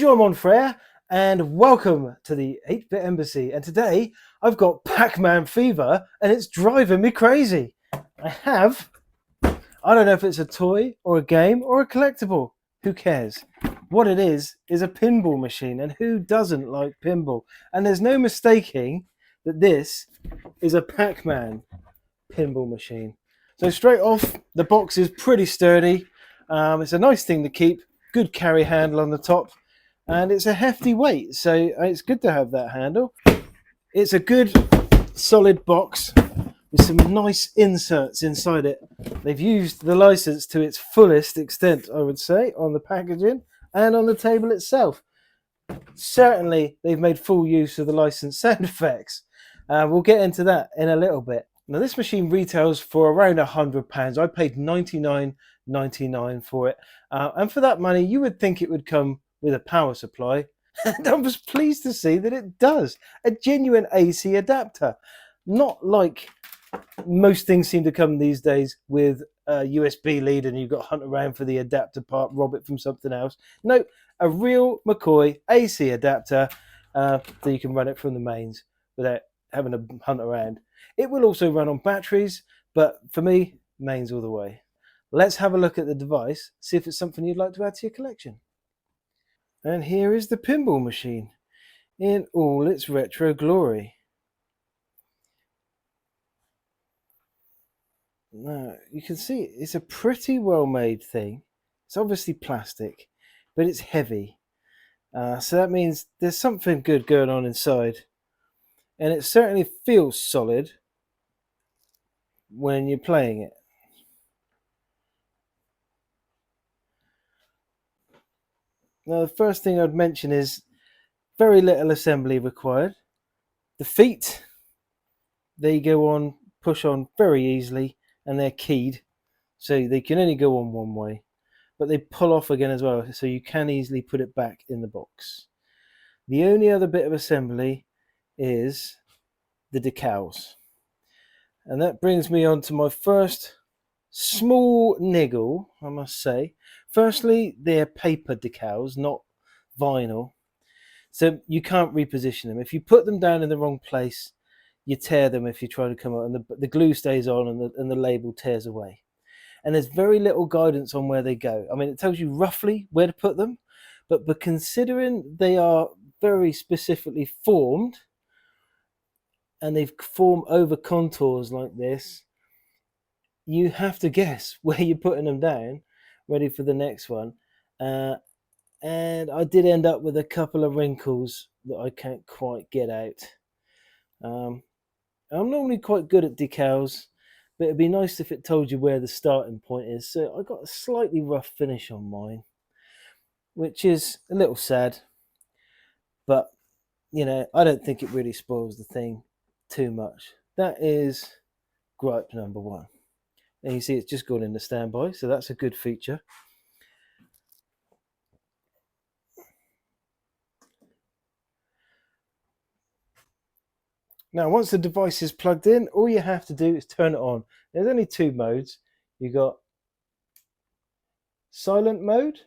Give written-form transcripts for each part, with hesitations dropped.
Bonjour mon frère, and welcome to the 8-Bit Embassy. And today I've got Pac-Man fever and it's driving me crazy. I don't know if it's a toy or a game or a collectible. Who cares? What it is a pinball machine, and who doesn't like pinball? And there's no mistaking that this is a Pac-Man pinball machine. So straight off, the box is pretty sturdy. It's a nice thing to keep. Good carry handle on the top. And it's a hefty weight, so it's good to have that handle. It's a good solid box with some nice inserts inside it. They've used the license to its fullest extent, I would say, on the packaging and on the table itself. Certainly, they've made full use of the licensed sound effects. We'll get into that in a little bit. Now, this machine retails for around £100. I paid $99.99 for it. And for that money, you would think it would come with a power supply. And I was pleased to see that it does. A genuine AC adapter. Not like most things seem to come these days with a USB lead and you've got to hunt around for the adapter part, rob it from something else. No, a real McCoy AC adapter so you can run it from the mains without having to hunt around. It will also run on batteries, but for me, mains all the way. Let's have a look at the device, see if it's something you'd like to add to your collection. And here is the pinball machine in all its retro glory. Now, you can see it's a pretty well made thing. It's obviously plastic, but it's heavy. So that means there's something good going on inside. And it certainly feels solid when you're playing it. Now, the first thing I'd mention is very little assembly required. The feet, they go on, push on very easily, and they're keyed, so they can only go on one way. But they pull off again as well, so you can easily put it back in the box. The only other bit of assembly is the decals. And that brings me on to my first small niggle, I must say. Firstly, they're paper decals, not vinyl. So you can't reposition them. If you put them down in the wrong place, you tear them if you try to come out, and the glue stays on and the label tears away. And there's very little guidance on where they go. I mean, it tells you roughly where to put them, but considering they are very specifically formed, and they've formed over contours like this, you have to guess where you're putting them down, ready for the next one. And I did end up with a couple of wrinkles that I can't quite get out. I'm normally quite good at decals, but it'd be nice if it told you where the starting point is. So I got a slightly rough finish on mine, which is a little sad, but you know, I don't think it really spoils the thing too much. That is gripe number one. And you see it's just gone into standby, so that's a good feature. Now, once the device is plugged in, all you have to do is turn it on. There's only two modes. You've got silent mode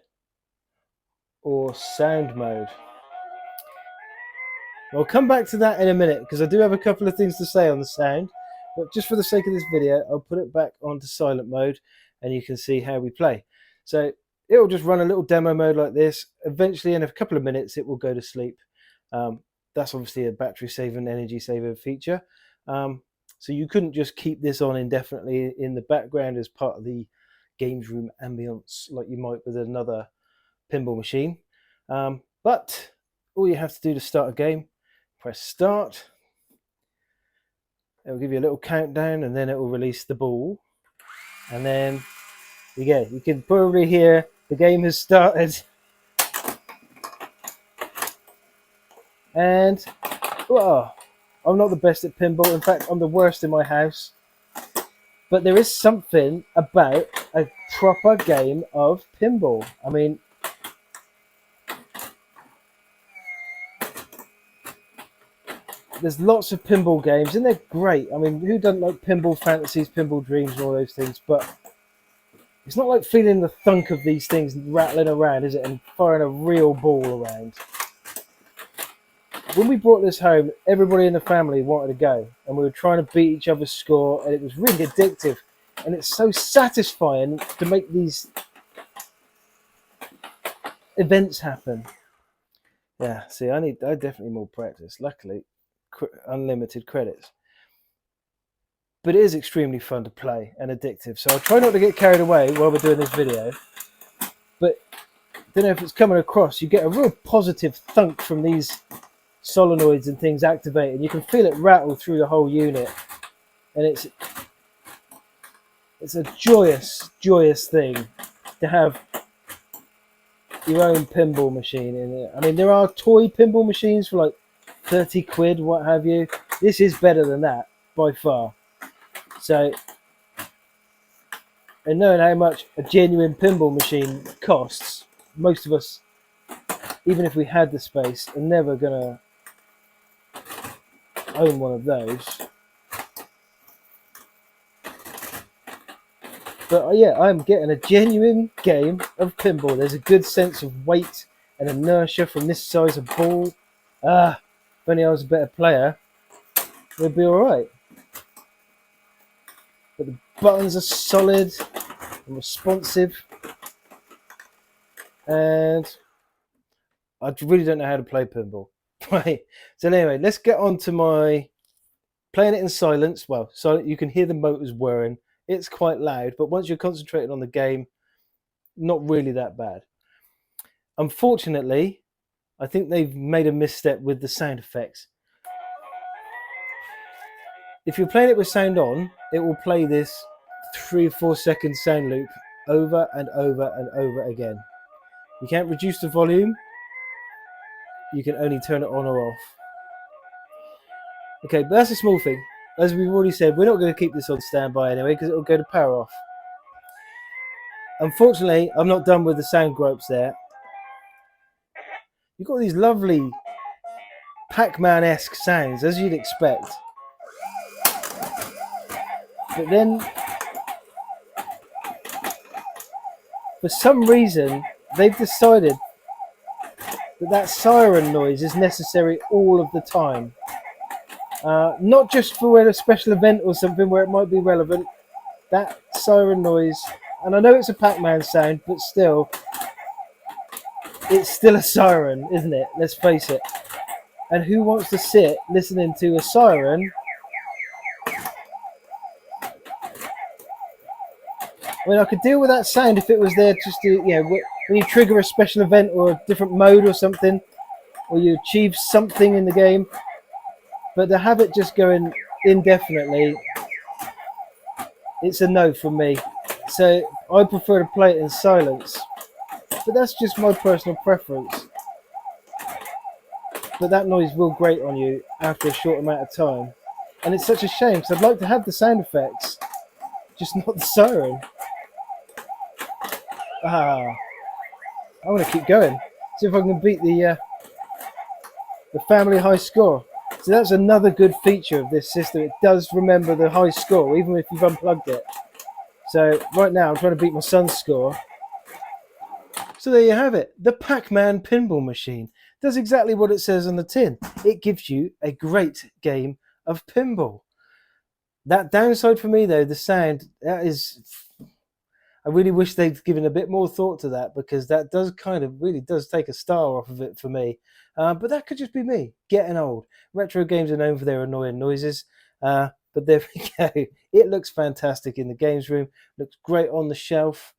or sound mode. I'll come back to that in a minute because I do have a couple of things to say on the sound, but just for the sake of this video, I'll put it back onto silent mode and you can see how we play. So it'll just run a little demo mode like this. Eventually, in a couple of minutes, it will go to sleep. That's obviously a battery saving, energy saving feature. So you couldn't just keep this on indefinitely in the background as part of the games room ambience like you might with another pinball machine. But all you have to do to start a game, press start. It will give you a little countdown and then it will release the ball. And then you go. You can probably hear the game has started. And well, I'm not the best at pinball. In fact, I'm the worst in my house. But there is something about a proper game of pinball. I mean, there's lots of pinball games and they're great. I mean, who doesn't like pinball fantasies, pinball dreams and all those things? But It's not like feeling the thunk of these things rattling around, is it, and firing a real ball around. When we brought this home, everybody in the family wanted to go, and we were trying to beat each other's score, and it was really addictive. And it's so satisfying to make these events happen. Yeah, see, I definitely more practice. Luckily, unlimited credits. But it is extremely fun to play and addictive. So I'll try not to get carried away while we're doing this video. But I don't know if it's coming across. You get a real positive thunk from these solenoids and things activated. You can feel it rattle through the whole unit. And it's a joyous, joyous thing to have your own pinball machine in it. I mean, there are toy pinball machines for like 30 quid, what have you. This is better than that by far. So, and knowing how much a genuine pinball machine costs, most of us, even if we had the space, are never gonna own one of those. But yeah, I'm getting a genuine game of pinball. There's a good sense of weight and inertia from this size of ball. If only I was a better player, we'd be alright. But the buttons are solid and responsive. And I really don't know how to play pinball. Right. So anyway, let's get on to my playing it in silence. Well, so you can hear the motors whirring. It's quite loud, but once you're concentrated on the game, not really that bad. Unfortunately, I think they've made a misstep with the sound effects. If you're playing it with sound on, it will play this 3 or 4 second sound loop over and over and over again. You can't reduce the volume. You can only turn it on or off. Okay, but that's a small thing. As we've already said, we're not going to keep this on standby anyway because it will go to power off. Unfortunately, I'm not done with the sound gripes there. You've got these lovely Pac-Man-esque sounds, as you'd expect. But then, for some reason, they've decided that siren noise is necessary all of the time. Not just for a special event or something where it might be relevant. That siren noise, and I know it's a Pac-Man sound, but still, it's still a siren, isn't it? Let's face it. And who wants to sit listening to a siren? I mean, I could deal with that sound if it was there just to, you know, when you trigger a special event or a different mode or something, or you achieve something in the game. But to have it just going indefinitely, it's a no from me. So I prefer to play it in silence. But that's just my personal preference. But that noise will grate on you after a short amount of time. And it's such a shame because I'd like to have the sound effects, just not the siren. I want to keep going. See if I can beat the family high score. So that's another good feature of this system. It does remember the high score, even if you've unplugged it. So right now I'm trying to beat my son's score. So there you have it. The Pac-Man Pinball Machine does exactly what it says on the tin. It gives you a great game of pinball. That downside for me though, the sound, that is... I really wish they'd given a bit more thought to that because that does kind of really does take a star off of it for me. But that could just be me getting old. Retro games are known for their annoying noises. But there we go. It looks fantastic in the games room. Looks great on the shelf.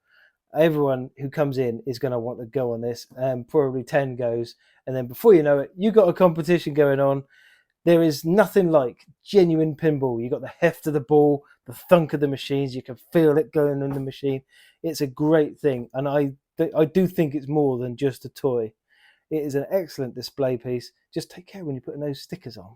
Everyone who comes in is going to want to go on this. Probably 10 goes. And then before you know it, you've got a competition going on. There is nothing like genuine pinball. You got the heft of the ball, the thunk of the machines. You can feel it going in the machine. It's a great thing, and I do think it's more than just a toy. It is an excellent display piece. Just take care when you're putting those stickers on.